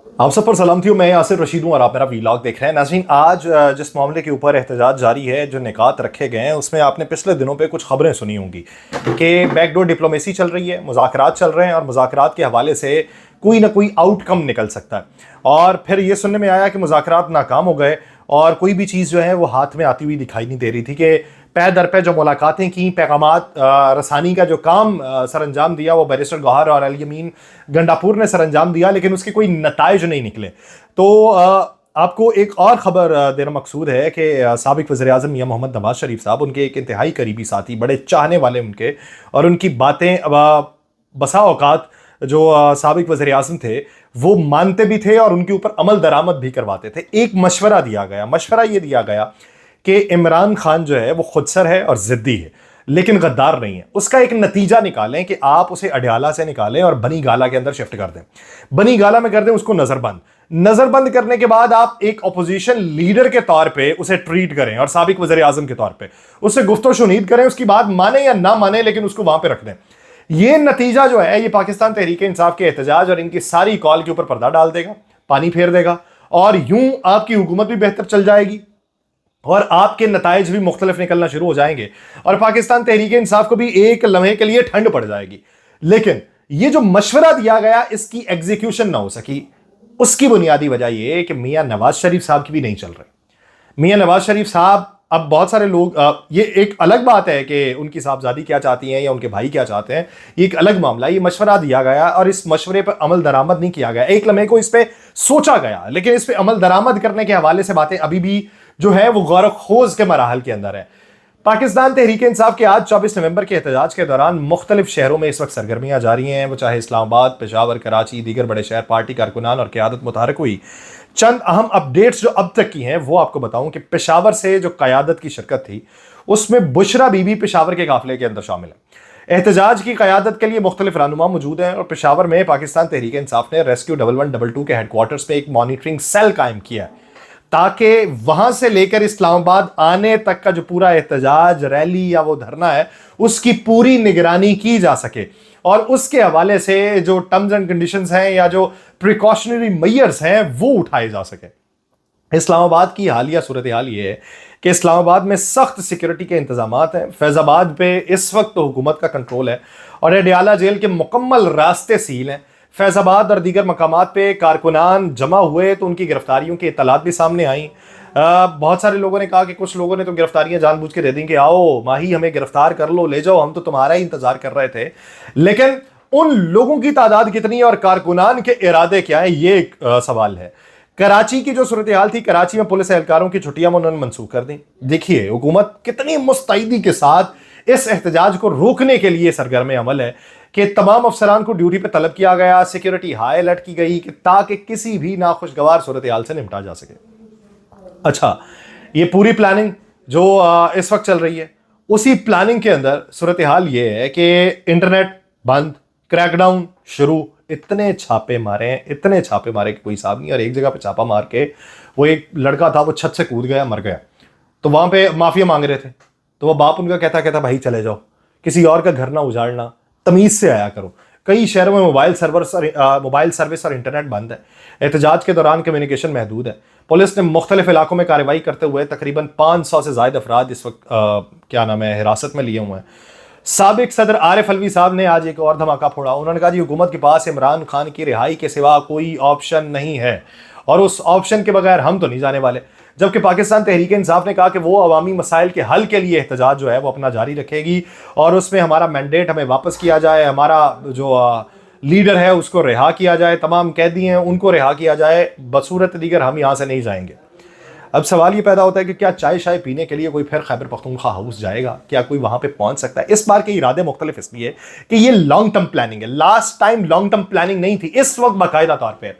आप सब पर सलाम थी। मैं यासिर रशीद हूँ और आप मेरा वीलॉग देख रहे हैं। नाज़रीन, आज जिस मामले के ऊपर एहतजाज जारी है, जो निकात रखे गए हैं, उसमें आपने पिछले दिनों पे कुछ खबरें सुनी होंगी कि बैकडोर डिप्लोमेसी चल रही है, मुज़ाकरात चल रहे हैं और मुज़ाकरात के हवाले से कोई ना कोई आउटकम निकल सकता है। और फिर ये सुनने में आया कि मुज़ाकरात नाकाम हो गए और कोई भी चीज़ जो है वो हाथ में आती हुई दिखाई नहीं दे रही थी कि पै दर पे जो मुलाकातें की, पैगामात रसानी का जो काम सरअंजाम दिया वो बैरिस्टर गौहर और अली अमीन गंडापुर ने सरअंजाम दिया, लेकिन उसके कोई नताइज नहीं निकले। तो आपको एक और ख़बर देना मकसूद है कि साबिक़ वज़ीर-ए-आज़म मियां मोहम्मद नवाज शरीफ साहब, उनके एक इंतहाई करीबी साथी, बड़े चाहने वाले उनके, और उनकी बातें बसा औकात जो साबिक़ वज़ीर-ए-आज़म थे वो मानते भी थे और उनके ऊपर अमल दरामद भी करवाते थे। एक मशवरा दिया गया, मशवरा ये दिया गया कि इमरान खान जो है वो खुदसर है और ज़िद्दी है, लेकिन गद्दार नहीं है। उसका एक नतीजा निकालें कि आप उसे अडयाला से निकालें और बनी गाला के अंदर शिफ्ट कर दें, बनी गाला में कर दें उसको नजरबंद। नजरबंद करने के बाद आप एक अपोजिशन लीडर के तौर पे उसे ट्रीट करें और साबिक वज़ीर आज़म के तौर पे उससे गुफ्तो शुनीद करें, उसकी बात माने या ना माने लेकिन उसको वहां पे रख दें। ये नतीजा जो है ये पाकिस्तान तहरीक इंसाफ के एहतजाज और इनकी सारी कॉल के ऊपर पर्दा डाल देगा, पानी फेर देगा, और यूं आपकी हुकूमत भी बेहतर चल जाएगी और आपके नताइज भी मुख्तलिफ निकलना शुरू हो जाएंगे और पाकिस्तान तहरीक इंसाफ को भी एक लम्हे के लिए ठंड पड़ जाएगी। लेकिन ये जो मशवरा दिया गया इसकी एग्जीक्यूशन ना हो सकी, उसकी बुनियादी वजह यह है कि मियां नवाज शरीफ साहब की भी नहीं चल रही। मियां नवाज शरीफ साहब, अब बहुत सारे लोग ये एक अलग बात है कि उनकी साहबजादी क्या चाहती हैं या उनके भाई क्या चाहते हैं, ये एक अलग मामला है। ये मशवरा दिया गया और इस मशवरे पर अमल दरामद नहीं किया गया। एक लम्हे को इस पर सोचा गया लेकिन इस पर अमल दरामद करने के हवाले से बातें अभी भी जो है वो गौर खोज के मराहल के अंदर है। पाकिस्तान तहरीक इंसाफ के आज 24 नवंबर के एहतजाज के दौरान मुख्तलिफ शहरों में इस वक्त सरगर्मियां जारी हैं, वो चाहे इस्लामाबाद, पेशावर, कराची, दीगर बड़े शहर। पार्टी कारकुनान और क़यादत मुतहरक हुई। चंद अहम अपडेट्स जो अब तक की हैं वो आपको बताऊं कि पेशावर से जो क़यादत की शिरकत थी उसमें बुशरा बीबी पेशावर के काफिले के अंदर शामिल है। एहतजाज की क़यादत के लिए मुख्तलिफ रहनुमा मौजूद हैं और पेशावर में पाकिस्तान तहरीक इंसाफ ने रेस्क्यू 1112 के हेडक्वार्टर्स में एक मॉनिटरिंग सेल कायम किया है ताकि वहां से लेकर इस्लामाबाद आने तक का जो पूरा एहतजाज, रैली या वो धरना है उसकी पूरी निगरानी की जा सके और उसके हवाले से जो टर्म्स एंड कंडीशंस हैं या जो प्रिकॉशनरी मेजर्स हैं वो उठाए जा सके। इस्लामाबाद की हालिया सूरत हाल ये है कि इस्लामाबाद में सख्त सिक्योरिटी के इंतजामात हैं। फैजाबाद पे इस वक्त हुकूमत का कंट्रोल है और अडयाला जेल के मुकम्मल रास्ते सील हैं। फैजाबाद और दीगर मकामात पे कारकुनान जमा हुए तो उनकी गिरफ्तारियों की इतलात भी सामने आई। बहुत सारे लोगों ने कहा कि कुछ लोगों ने तो गिरफ्तारियां जानबूझ के दे दी कि आओ माही हमें गिरफ्तार कर लो, ले जाओ, हम तो तुम्हारा ही इंतजार कर रहे थे। लेकिन उन लोगों की तादाद कितनी है और कारकुनान के इरादे क्या है, ये एक सवाल है। कराची की जो सूरत हाल थी, कराची में पुलिस एहलकारों की छुट्टियां उन्होंने मनसूख कर दी। देखिए हुकूमत कितनी मुस्तैदी के साथ इस एहतजाज को रोकने के लिए सरगर्म अमल है कि तमाम अफसरान को ड्यूटी पर तलब किया गया, सिक्योरिटी हाई अलर्ट की गई कि ताकि किसी भी नाखुशगवार सूरत हाल से निपटा जा सके। अच्छा, ये पूरी प्लानिंग जो इस वक्त चल रही है उसी प्लानिंग के अंदर सूरत हाल ये है कि इंटरनेट बंद, क्रैकडाउन शुरू, इतने छापे मारे हैं, इतने छापे मारे कि कोई हिसाब नहीं। और एक जगह पे छापा मार के वो एक लड़का था वो छत से कूद गया, मर गया। तो वहां पे माफिया मांग रहे थे तो वो बाप उनका कहता कहता भाई चले जाओ, किसी और का घर ना उजाड़ना, तमीज से आया करो। कई शहरों में मोबाइल सर्विस और इंटरनेट बंद है। एहतजाज के दौरान कम्युनिकेशन महदूद है। पुलिस ने मुख्तलिफ इलाकों में कार्रवाई करते हुए तकरीबन 500 से ज्यादा अफराद इस वक्त क्या नाम है हिरासत में लिए हुए हैं। साबिक सदर आरिफ अलवी साहब ने आज एक और धमाका फोड़ा। उन्होंने कहा जी हुकूमत के पास इमरान खान की रिहाई के सिवा कोई ऑप्शन नहीं है और उस ऑप्शन के बगैर हम तो नहीं जाने वाले। जबकि पाकिस्तान तहरीक इंसाफ ने कहा कि वो अवामी मसाइल के हल के लिए एहतजाज जो है वो अपना जारी रखेगी और उसमें हमारा मैंडेट हमें वापस किया जाए, हमारा जो लीडर है उसको रिहा किया जाए, तमाम कैदी हैं उनको रिहा किया जाए, बसूरत दीगर हम यहाँ से नहीं जाएंगे। अब सवाल ये पैदा होता है कि क्या चाय शाय पीने के लिए कोई फिर खैबर पख्तूनख्वा हाउस जाएगा? क्या कोई वहां पे पहुंच सकता है? इस बार के इरादे मुख्तलिफ इसलिए कि ये लॉन्ग टर्म प्लानिंग है। Last time long term planning नहीं थी, इस वक्त बाकायदा तौर पर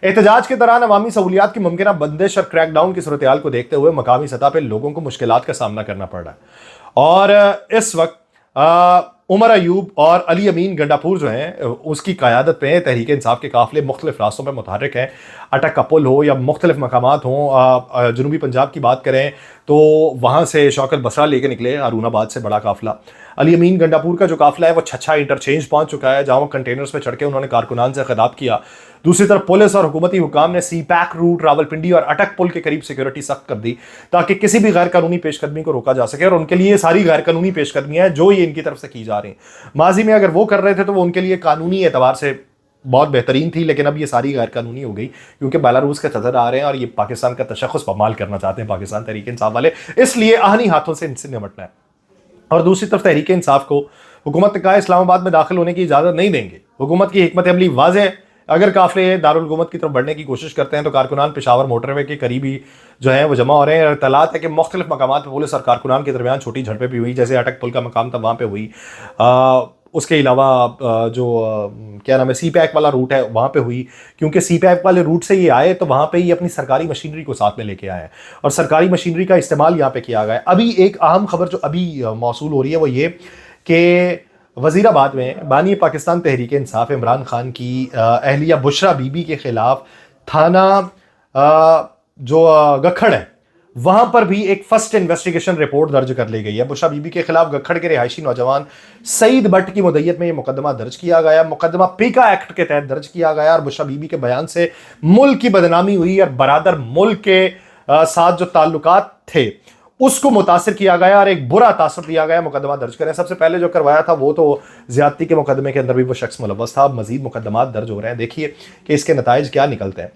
एहतजाज के दौरान अवामी सहूलियात की मुमकिन बंदिश और क्रैकडाउन की सूरत हाल को देखते हुए मकामी सतह पर लोगों को मुश्किलात का सामना करना पड़ रहा है और इस वक्त उमर अयूब और अली अमीन गंडापुर जो हैं उसकी क़यादत में तहरीक इंसाफ के काफ़िले मुख्तलिफ रास्तों पर मुतहर्रिक हैं। अटक का पुल हो या मुख्तलिफ मकामात हों, जनूबी पंजाब की बात करें तो वहाँ से शौकत बसरा लेके निकले हारूनाबाद से बड़ा काफ़िला। अली अमीन गंडापुर का जो काफ़िला है वो छछा इंटरचेंज पहुँच चुका है, जहाँ वो कंटेनर्स में चढ़ के उन्होंने कारकुनान से खिताब किया। दूसरी तरफ पुलिस और हुकूमती हुकाम ने सी पैक रूट, रावलपिंडी और अटक पुल के करीब सिक्योरिटी सख्त कर दी ताकि किसी भी गैर कानूनी पेशकदमी को रोका जा सके। और उनके लिए सारी गैर कानूनी पेशकदमियां हैं जो ये इनकी तरफ से की जा रही हैं। माजी में अगर वो कर रहे थे तो वो उनके लिए कानूनी एतबार से बहुत बेहतरीन थी, लेकिन अब ये सारी गैर कानूनी हो गई क्योंकि बेलारूस के सदर आ रहे हैं और ये पाकिस्तान का तशख़्ख़ुस पामाल करना चाहते हैं पाकिस्तान तहरीक इंसाफ वाले, इसलिए आहनी हाथों से इनसे निपटना है। और दूसरी तरफ तहरीक इंसाफ को हुकूमत ने कहा इस्लामाबाद में दाखिल होने की इजाज़त नहीं देंगे। हुकूमत की हिकमत अमली वाज़ेह है, अगर काफ़िले दारुल हुकूमत की तरफ बढ़ने की कोशिश करते हैं तो कारकुनान पेशावर मोटरवे के करीबी जो है वो जमा हो रहे हैं। इत्तलात है कि मुख्तलिफ मकामात पर पुलिस और कारकुनान के दरमियान छोटी झड़पें भी हुई, जैसे अटक पुल का मकाम था वहाँ पे हुई। उसके अलावा जो क्या नाम है सी पैक वाला रूट है वहाँ पे हुई, क्योंकि सी पैक वाले रूट से ये आए तो वहाँ पे ये अपनी सरकारी मशीनरी को साथ में लेके आए हैं और सरकारी मशीनरी का इस्तेमाल यहाँ पे किया गया। अभी एक अहम खबर जो अभी मौसूल हो रही है वो ये कि वज़ीराबाद में बानी पाकिस्तान तहरीक इंसाफ इमरान खान की अहलिया बुशरा बीबी के खिलाफ थाना जो गखड़ है वहां पर भी एक फर्स्ट इन्वेस्टिगेशन रिपोर्ट दर्ज कर ली गई है। बुशरा बीबी के खिलाफ गखड़ के रिहायशी नौजवान सईद भट्ट की मुद्दत में यह मुकदमा दर्ज किया गया। मुकदमा पीका एक्ट के तहत दर्ज किया गया और बुशरा बीबी के बयान से मुल्क की बदनामी हुई और बरादर मुल्क के साथ जो ताल्लुकात थे उसको मुतासिर किया गया और एक बुरा तासर दिया गया मुकदमा दर्ज करें। सबसे पहले जो करवाया था वो तो ज्यादती के मुकदमे के अंदर भी वो शख्स मुलव्वस था। अब मजीद मुकदमा दर्ज हो रहे हैं, देखिए कि इसके नताइज क्या निकलते हैं।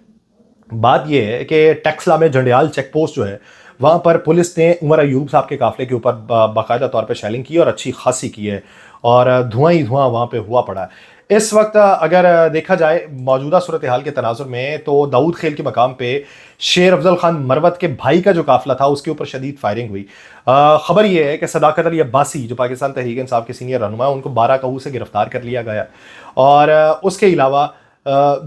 बात यह है कि टेक्सला में जंडियाल चेक पोस्ट जो है वहाँ पर पुलिस ने उमर अयूब साहब के काफिले के ऊपर बाकायदा तौर पर शेलिंग की और अच्छी खासी की है और धुआं ही धुआं वहाँ पर हुआ पड़ा है। इस वक्त अगर देखा जाए मौजूदा सूरत हाल के तनाजुर में तो दाऊद खेल के मकाम पे शेर अफजल खान मरवत के भाई का जो काफिला था उसके ऊपर शदीद फायरिंग हुई। खबर यह है कि सदाकत अली अब्बासी जो पाकिस्तान तहरीक इंसाफ के सीनियर रहनुमा उनको 12 काबू से गिरफ्तार कर लिया गया। और उसके अलावा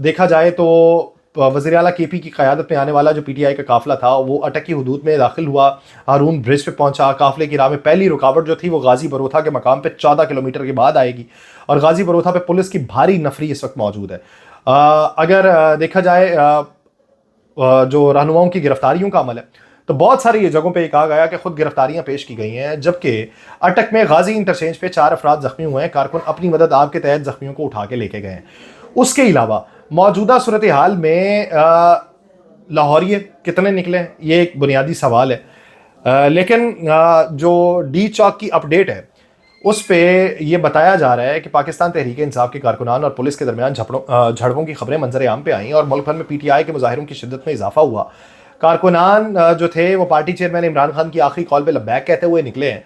देखा जाए तो वज़ीर आला KP की क़यादत में आने वाला जो PTI का काफ़िला था वो अटक की हदूद में दाखिल हुआ, हारून ब्रिज पे पहुंचा। काफ़िले की राह में पहली रुकावट जो थी वो गाजी बरोथा के मकाम पे 14 किलोमीटर के बाद आएगी और गाजी बरोथा पे पुलिस की भारी नफरी इस वक्त मौजूद है। अगर देखा जाए जो रहनुमाओं की गिरफ्तारियों का अमल है तो बहुत सारी ये जगहों पे कहा गया कि खुद गिरफ्तारियां पेश की गई हैं, जबकि अटक में गाजी इंटरचेंज पे 4 अफराद जख्मी हुए हैं। कारकुन अपनी मदद आप के तहत जख्मियों को उठा के लेके गए हैं। उसके अलावा मौजूदा सूरत हाल में लाहौरिये कितने निकले ये एक बुनियादी सवाल है, लेकिन जो डी चौक की अपडेट है उस पे ये बताया जा रहा है कि पाकिस्तान तहरीक इंसाफ के कारकुनान और पुलिस के दरमियान झड़पों की खबरें मंजर आम पे आई और मुल्क भर में PTI के मुजाहिरों की शिद्दत में इजाफा हुआ। कारकुनान जो थे वो पार्टी चेयरमैन इमरान खान की आखिरी कॉल पे लब्बैक कहते हुए निकले हैं।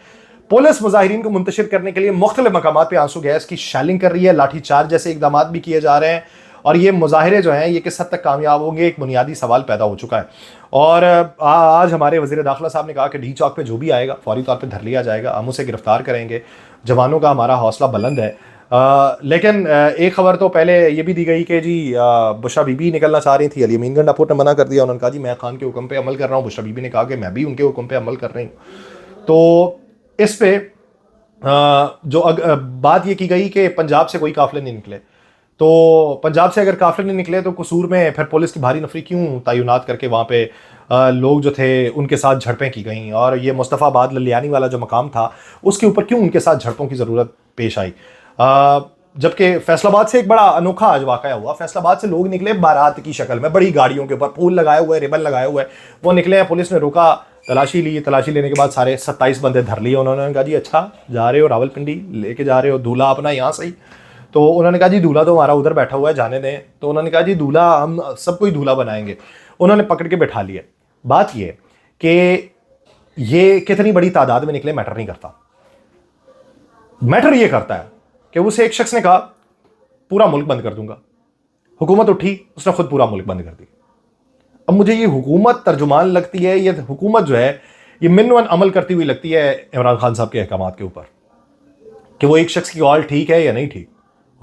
पुलिस मुजाहिरीन को मुंतशिर करने के लिए मुख्तलिफ मकामात पे आंसू गैस की शेलिंग कर रही है, लाठीचार्ज जैसे इकदाम भी किए जा रहे हैं और ये मुजाहिरे जो हैं ये किस हद तक कामयाब होंगे एक बुनियादी सवाल पैदा हो चुका है। और आज हमारे वज़ीर दाखिला साहब ने कहा कि डी चौक पे जो भी आएगा फौरी तौर पे धर लिया जाएगा, हम उसे गिरफ्तार करेंगे। जवानों का हमारा हौसला बुलंद है। लेकिन एक खबर तो पहले ये भी दी गई कि जी बुशरा बीबी निकलना चाह रही थी, अली अमीन गंडापुर ने मना कर दिया। उन्होंने कहा जी मैं खान के हुक्म पे अमल कर रहा हूँ। बुशरा बीबी ने कहा कि मैं भी उनके हुक्म पे अमल कर रही हूँ। तो इस पे जो बात ये की गई कि पंजाब से कोई काफिले नहीं निकले, तो पंजाब से अगर काफिले नहीं निकले तो कसूर में फिर पुलिस की भारी नफरी क्यों तैनात करके वहाँ पे लोग जो थे उनके साथ झड़पें की गई और ये मुस्तफ़ाबाद ललियानी वाला जो मकाम था उसके ऊपर क्यों उनके साथ झड़पों की ज़रूरत पेश आई। जबकि फैसलाबाद से एक बड़ा अनोखा आज वाक़या हुआ। फैसलाबाद से लोग निकले बारात की शक्ल में, बड़ी गाड़ियों के ऊपर फूल लगाए हुए, रिबन लगाए हुए, वो निकले हैं। पुलिस ने रोका, तलाशी ली, तलाशी लेने के बाद सारे 27 बंदे धर लिए। उन्होंने कहा जी अच्छा जा रहे हो रावलपिंडी, लेके जा रहे हो दूल्हा अपना यहाँ से ही? तो उन्होंने कहा जी दूल्हा तो हमारा उधर बैठा हुआ है, जाने दें। तो उन्होंने कहा जी दूल्हा हम सबको ही दूल्हा बनाएंगे। उन्होंने पकड़ के बैठा लिया। बात ये कि ये कितनी बड़ी तादाद में निकले मैटर नहीं करता। मैटर ये करता है कि उसे एक शख्स ने कहा पूरा मुल्क बंद कर दूंगा। हुकूमत उठी, उसने खुद पूरा मुल्क बंद कर दिया। अब मुझे ये हुकूमत तर्जुमान लगती है, ये हुकूमत जो है ये मिनवन अमल करती हुई लगती है इमरान खान साहब के अहकामात के ऊपर कि वो एक शख्स की कॉल ठीक है या नहीं ठीक।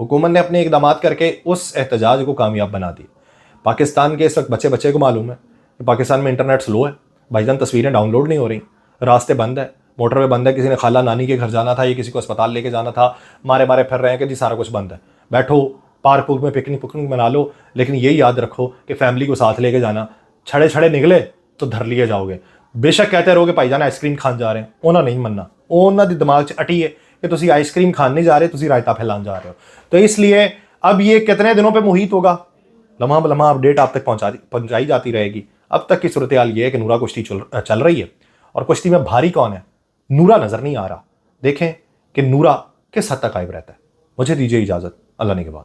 हुकूमत ने अपने इकदाम करके उस एहतजाज को कामयाब बना दिया। पाकिस्तान के इस वक्त बच्चे बच्चे को मालूम है कि पाकिस्तान में इंटरनेट स्लो है, भाईजान तस्वीरें डाउनलोड नहीं हो रही, रास्ते बंद है, मोटरवे बंद है, किसी ने खाला नानी के घर जाना था या किसी को अस्पताल लेके जाना था, मारे मारे फिर रहे हैं कि जी सारा कुछ बंद है। बैठो पार्क पुर्क में पिकनिक पुकनिक मना लो, लेकिन यही याद रखो कि फैमिली को साथ लेके जाना। छड़े छड़े निकले तो धर लिए जाओगे। बेशक कहते रहोगे भाईजान आइसक्रीम खान जा रहे हैं, उन्होंने नहीं मनना, उन्होंने दिमाग च अटी है कि तुम आइसक्रीम खान नहीं जा रहे, तुम रायता फैलान जा रहे हो। तो इसलिए अब ये कितने दिनों पर मुहित होगा, लम्हा बलम्हा अपडेट आप तक पहुंचाई जाती रहेगी। अब तक की सूरत हाल ये है कि नूरा कुश्ती चल रही है, और कुश्ती में भारी कौन है, नूरा नजर नहीं आ रहा। देखें कि नूरा किस हद तक गायब रहता है। मुझे दीजिए इजाजत, अल्लाह ने के बाद।